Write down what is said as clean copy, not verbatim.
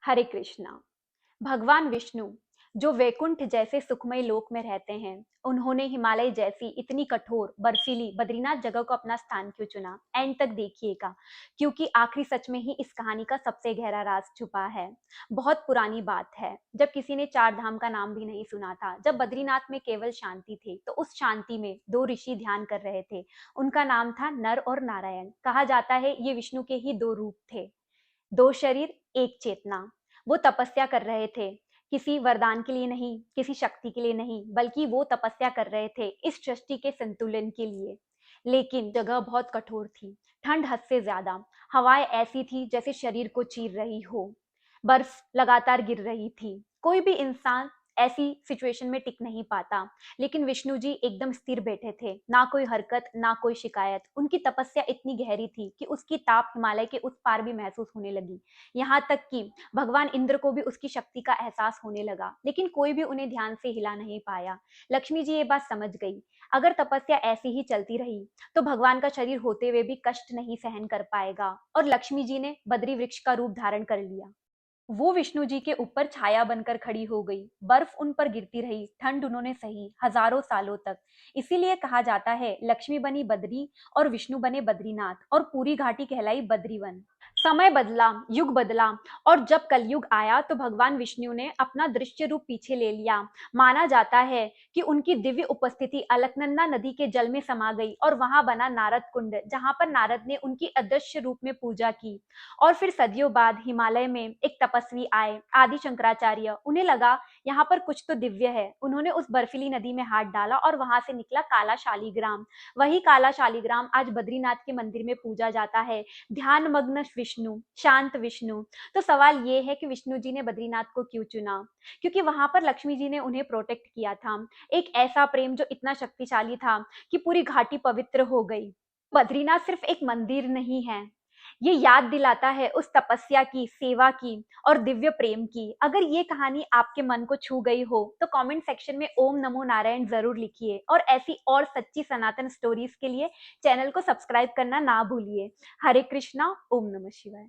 हरे कृष्णा। भगवान विष्णु जो वैकुंठ जैसे सुखमय लोक में रहते हैं, उन्होंने हिमालय जैसी इतनी कठोर बर्फीली बद्रीनाथ जगह को अपना स्थान क्यों चुना? एंड तक देखिएगा, क्योंकि आखिरी सच में ही इस कहानी का सबसे गहरा राज छुपा है। बहुत पुरानी बात है, जब किसी ने चार धाम का नाम भी नहीं सुना था, जब बद्रीनाथ में केवल शांति थी, तो उस शांति में दो ऋषि ध्यान कर रहे थे। उनका नाम था नर और नारायण। कहा जाता है ये विष्णु के ही दो रूप थे, दो शरीर एक चेतना। वो तपस्या कर रहे थे, किसी वरदान के लिए नहीं, किसी शक्ति के लिए नहीं, बल्कि वो तपस्या कर रहे थे इस सृष्टि के संतुलन के लिए। लेकिन जगह बहुत कठोर थी, ठंड हद से ज्यादा, हवाएं ऐसी थी जैसे शरीर को चीर रही हो, बर्फ लगातार गिर रही थी। कोई भी इंसान ऐसी सिचुएशन में टिक नहीं पाता, लेकिन विष्णु जी एकदम स्थिर बैठे थे, ना कोई हरकत, ना कोई शिकायत। उनकी तपस्या इतनी गहरी थी कि उसकी ताप हिमालय के उस पार भी महसूस होने लगी। यहाँ तक कि भगवान इंद्र को भी उसकी शक्ति का एहसास होने लगा, लेकिन कोई भी उन्हें ध्यान से हिला नहीं पाया। लक्ष्मी जी ये बात समझ गई, अगर तपस्या ऐसी ही चलती रही तो भगवान का शरीर होते हुए भी कष्ट नहीं सहन कर पाएगा, और लक्ष्मी जी ने बद्री वृक्ष का रूप धारण कर लिया। वो विष्णु जी के ऊपर छाया बनकर खड़ी हो गई। बर्फ उन पर गिरती रही, ठंड उन्होंने सही हजारों सालों तक। इसीलिए कहा जाता है लक्ष्मी बनी बद्री और विष्णु बने बद्रीनाथ, और पूरी घाटी कहलाई बद्रीवन। समय बदला, युग बदला, और जब कलयुग आया तो भगवान विष्णु ने अपना दृश्य रूप पीछे ले लिया। माना जाता है कि उनकी दिव्य उपस्थिति अलकनंदा नदी के जल में समा गई, और वहां बना नारद कुंड, जहां पर नारद ने उनकी अदृश्य रूप में पूजा की। और फिर सदियों बाद हिमालय में एक तपस्वी आए, आदि शंकराचार्य। उन्हें लगा यहाँ पर कुछ तो दिव्य है। उन्होंने उस बर्फीली नदी में हाथ डाला और वहां से निकला काला शालीग्राम। वही काला शालीग्राम आज बद्रीनाथ के मंदिर में पूजा जाता है। ध्यान मग्न विष्णु, शांत विष्णु। तो सवाल ये है कि विष्णु जी ने बद्रीनाथ को क्यों चुना? क्योंकि वहां पर लक्ष्मी जी ने उन्हें प्रोटेक्ट किया था। एक ऐसा प्रेम जो इतना शक्तिशाली था कि पूरी घाटी पवित्र हो गई। बद्रीनाथ सिर्फ एक मंदिर नहीं है, ये याद दिलाता है उस तपस्या की, सेवा की और दिव्य प्रेम की। अगर ये कहानी आपके मन को छू गई हो तो कमेंट सेक्शन में ओम नमो नारायण जरूर लिखिए, और ऐसी और सच्ची सनातन स्टोरीज के लिए चैनल को सब्सक्राइब करना ना भूलिए। हरे कृष्णा, ओम नमः शिवाय।